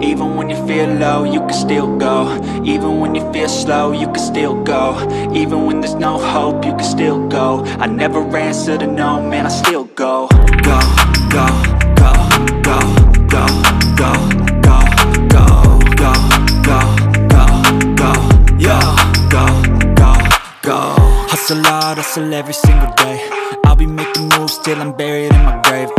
Even when you feel low, you can still go. Even when you feel slow, you can still go. Even when there's no hope, you can still go. I never answer to no, man, I still go. Go, go, go, go, go, go, go, go, go, go, go, go, yo, go, go, go. Hustle hard, hustle every single day. I'll be making moves till I'm buried in my grave.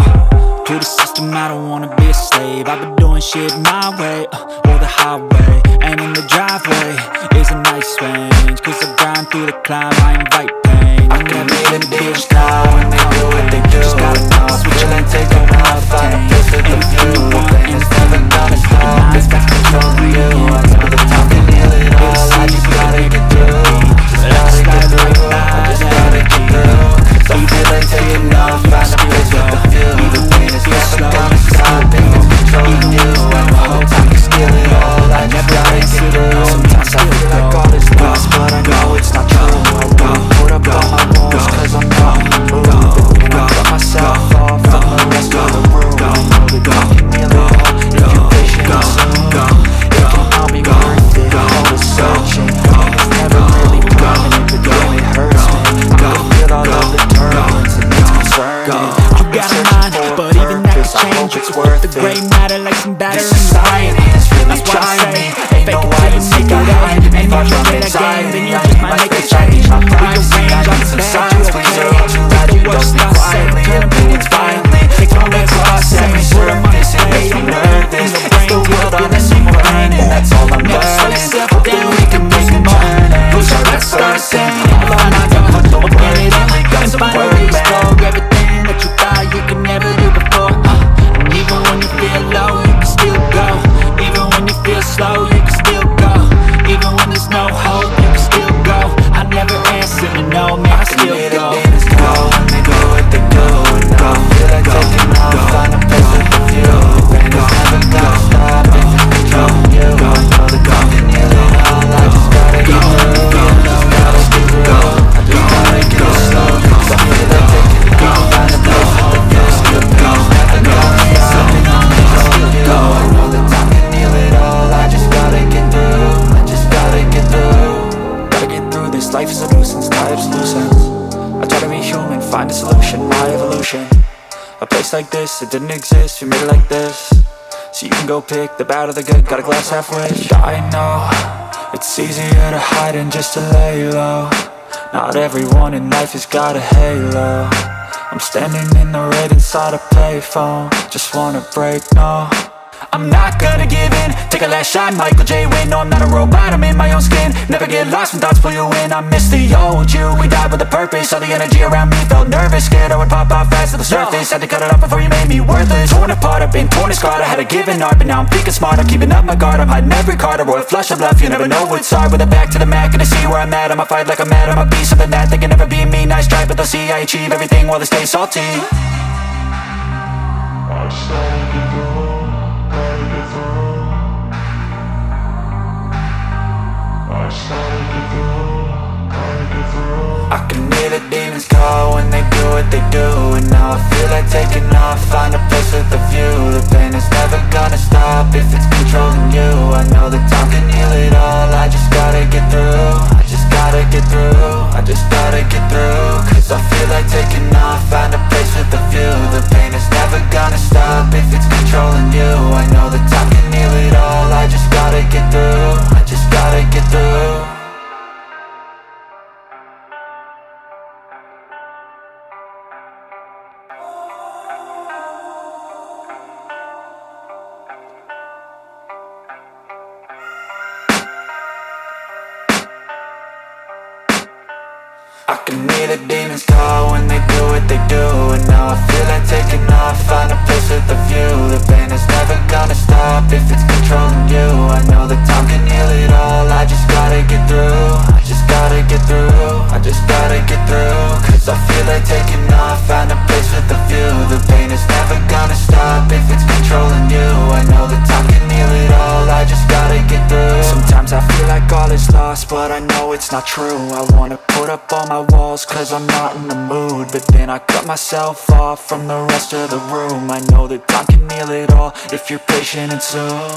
To the system, I don't wanna be a slave. I've been doing shit my way, or the highway. And in the driveway is a nice range, cause I grind through the climb, I invite pain. I can meet a bitch now when they do what they do. Just gotta switch and take them out, find a place with the view. The pain is never gonna stop, it's got control of you. I know the time can heal it all, I just gotta get through. Just gotta get through, I just gotta get through. So I feel like taking off, find a place with the view. The pain is never gonna stop, it's controlling you. I know the time can steal it all, I just gotta get through. Sometimes I feel like all is lost, but I know it's not true. I won't put up all my walls, cause I'm not moved. I cut myself off from the rest of the room. I know that I can heal it all, if you're patient and soon. It can all be worth it, all the searching. It's never really permanent, but damn it hurts me. I can feel all of the turbulence and it's concerning. You got a mind, but even that can change. You can flip the gray matter like some batter in the rain. That's why I say, fake it till you make it out. And if you play that game, then you just might make a change. Rearrange, I'm bad, you okay. The worst I say, turn opinions violently. Take all that I say, put them on display. I'm nervous, it's the world I'm in, that's all I'm learning. Never slow yourself down, we can make it more. Push our let's start saying, all I got, don't get it up. And finally explore everything that you thought you could never do before. And even when you feel low, you can still go. Even when you feel slow, you can still go. Even when there's no hope, you can still go. I never answer to no, man, I still go. Demons go when they do what they do. And I feel like taking off, find a place with the view. The pain is never gonna stop if it's controlling you. I know that God can heal it all, I just gotta get through. I just gotta get through, I just gotta get slow. Cause I feel like taking off, find a place with the view. The pain is never gonna stop if it's controlling you. I know that time can heal it all, I just gotta get through. I just gotta get through. Gotta get through this, life is a nuisance, life's loose ends. I try to be human, find a solution, my evolution. A place like this, it didn't exist, we made it like this. So you can go pick the bad or the good, got a glass halfway. I know, it's easier to hide than just to lay low. Not everyone in life has got a halo. I'm standing in the red inside a payphone, just wanna break, no. I'm not gonna give in, take a last shot, Michael J. Win. No, I'm not a robot, I'm in my own skin. Never get lost when thoughts pull you in. I miss the old you, we died with a purpose. All the energy around me felt nervous, scared I would pop out fast to the surface. Had to cut it off before you made me worthless. Torn apart, I've been torn and scarred. I had a given art, but now I'm thinking smart. I'm keeping up my guard, I'm hiding every card. A royal flush of love, you never know what's hard. With a back to the mat, gonna see where I'm at. I'ma fight like I'm mad, I'ma be something that they can never be me. Nice try, but they'll see I achieve everything while they stay salty. I just gotta get through, gotta get through. I just gotta get through, gotta get through. I can hear the demons call when they do what they do. And now I feel like taking off, find a place with a view. The pain is never gonna stop if it's controlling you. I know that time can heal it all, I just gotta get through. I just gotta get through, I just gotta get through. Cause I feel like taking off, find a place with a view. The pain is never gonna stop if it's controlling you. I know that time can heal it all, I just gotta get through. I just gotta get through. I can hear the demons call when they do what they do. And now I feel like taking off, find a place with a view. The pain is never gonna stop if it's controlling you. I know that time can heal it all, I just gotta get through. I just gotta get through, I just gotta get through. Cause I feel like taking off, find a place with a view. The pain is never gonna stop if it's controlling you. I know that time can heal it all, I just gotta get through. Sometimes I feel like all is lost, lost, but I know it's not true. I wanna put up all my walls cause I'm not in the mood, but then I cut myself off from the rest of the room. I know that time can heal it all if you're patient, and soon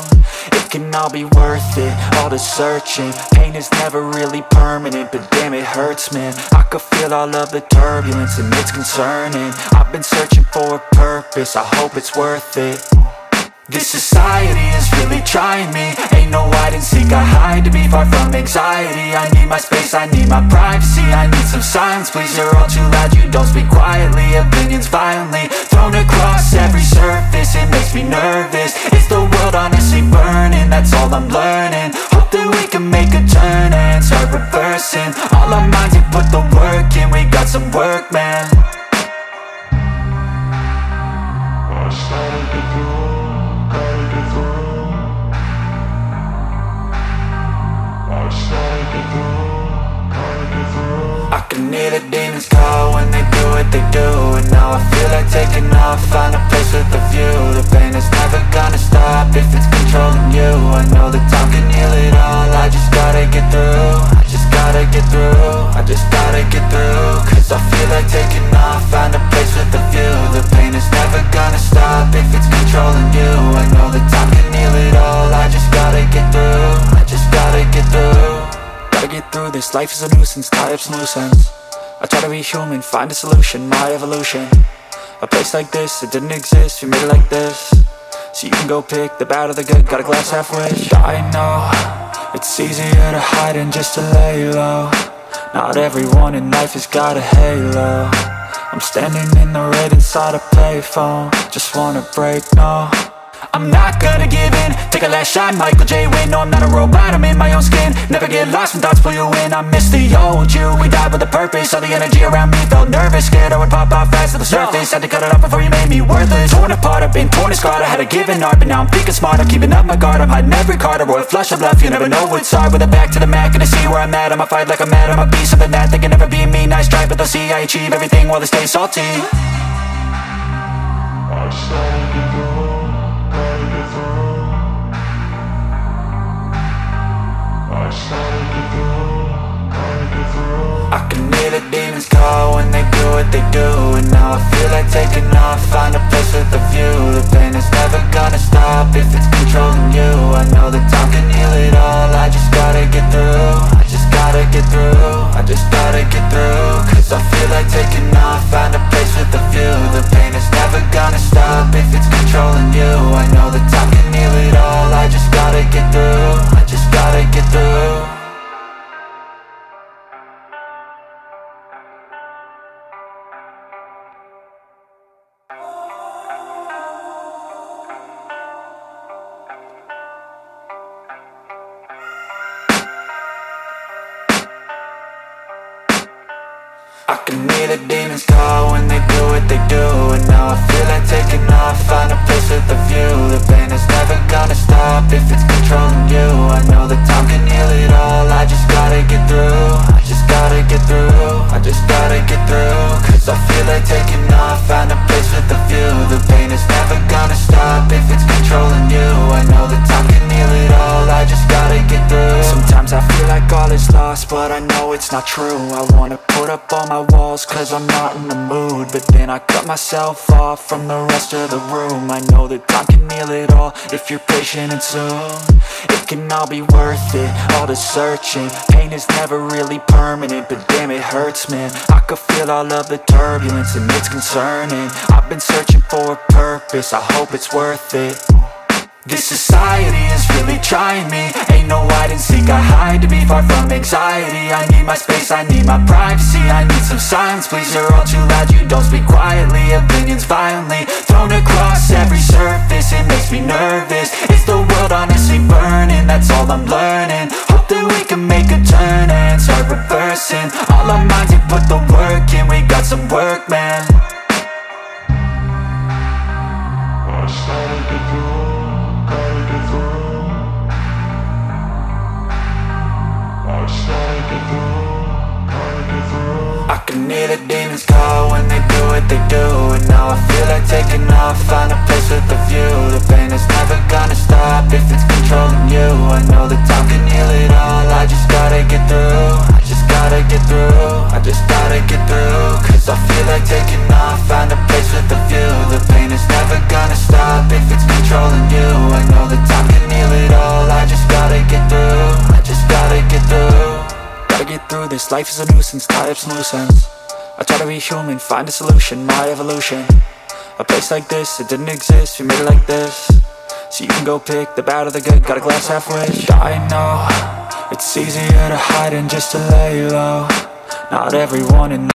it can all be worth it, all the searching. Pain is never really permanent, but damn it hurts, man. I could feel all of the turbulence and it's concerning. I've been searching for a purpose, I hope it's worth it. This society is really trying me. Ain't no hide and seek, I hide to be far from anxiety. I need my space, I need my privacy. I need some silence, please, you're all too loud. You don't speak quietly, opinions violently thrown across every surface. It makes me nervous, is the world honestly burning? That's all I'm learning. Hope that we can make a turn and start reversing all our minds and put the work in. We got some work, man. I can hear the demons call when they do what they do, and now I feel like taking off, find a place with a view. The pain is never gonna stop if it's controlling you. I know that time can heal it all, I just gotta get through. I just gotta get through, I just gotta get through. Cause I feel like taking off, find a place with a view. The pain is never gonna stop if it's controlling you. I know that time can heal it all, I just gotta get through. I just gotta get through. Gotta get through this, life is a nuisance, tie up some loose ends. I try to be human, find a solution, my evolution. A place like this, it didn't exist, we made it like this. So you can go pick the bad or the good, got a glass half wish. I know, it's easier to hide than just to lay low. Not everyone in life has got a halo. I'm standing in the red inside a payphone, just wanna break, no. I'm not gonna give in, take a last shot, Michael J. Win. No, I'm not a robot, I'm in my own skin. Never get lost when thoughts pull you in. I miss the old you, we died with a purpose. All the energy around me felt nervous, scared I would pop out fast to the surface. Had to cut it off before you made me worthless. Torn apart, I've been torn and scarred. I had a given art, but now I'm thinking smart. I'm keeping up my guard, I'm hiding every card. A royal flush of love, you never know what's hard. With a back to the mat, gonna see where I'm at. I'ma fight like I'm mad, I'ma be something that they can never be me. Nice try, but they'll see I achieve everything while they stay salty. I can hear the demons call when they do what they do, and now I feel like taking off, find a place with a view. The pain is never gonna stop if it's controlling you. I know that time can heal it all, I just gotta get through. I just gotta get through, I just gotta get through. Cause I feel like taking off, find a place with a view. The pain is never gonna stop if it's controlling you. I know that time can heal it all, I just gotta get through. I just gotta get through. I can hear the demons call when they do what they do, and now I feel like taking off, find a place with a view. The pain is never gonna stop if it's controlling you. I know that time can heal it all, I just gotta get through. I just gotta get through, I just gotta get through. Cause I feel like taking off, find a place with a view. The pain is never gonna stop if it's controlling you. I know that time can heal it all, I just gotta get through. Sometimes I feel like all is lost, but I know it's not true. I wanna put up all my walls cause I'm not in the mood, but then I cut myself off from the rest of the room. I know that time can heal it all if you're patient, and soon it can all be worth it, all the searching. Pain is never really permanent, but damn it hurts, man. I could feel all of the turbulence and it's concerning. I've been searching for a purpose, I hope it's worth it. This society is really trying me. Ain't no hide and seek, I hide to be far from anxiety. I need my space, I need my privacy. I need some silence, please, you're all too loud. You don't speak quietly, opinions violently thrown across every surface. It makes me nervous, is the world honestly burning? That's all I'm learning. Hope that we can make a turn and start reversing all our minds and put the work in. We got some work, man. I can hear the demons call when they do what they do, and now I feel like taking off, find a place with a view. The pain is never gonna stop if it's controlling you. I know that time can heal it all, I just gotta get gotta get through, I just gotta get through. Cause I feel like taking off, find a place with a view. The pain is never gonna stop if it's controlling you. I know that time can heal it all, I just gotta get through, I just gotta get through. Gotta get through this, life is a nuisance, tie up some loose ends. I try to be human, find a solution, my evolution. A place like this, it didn't exist, we made it like this. So you can go pick the bad or the good, got a glass halfway. I know, it's easier to hide than just to lay low. Not everyone in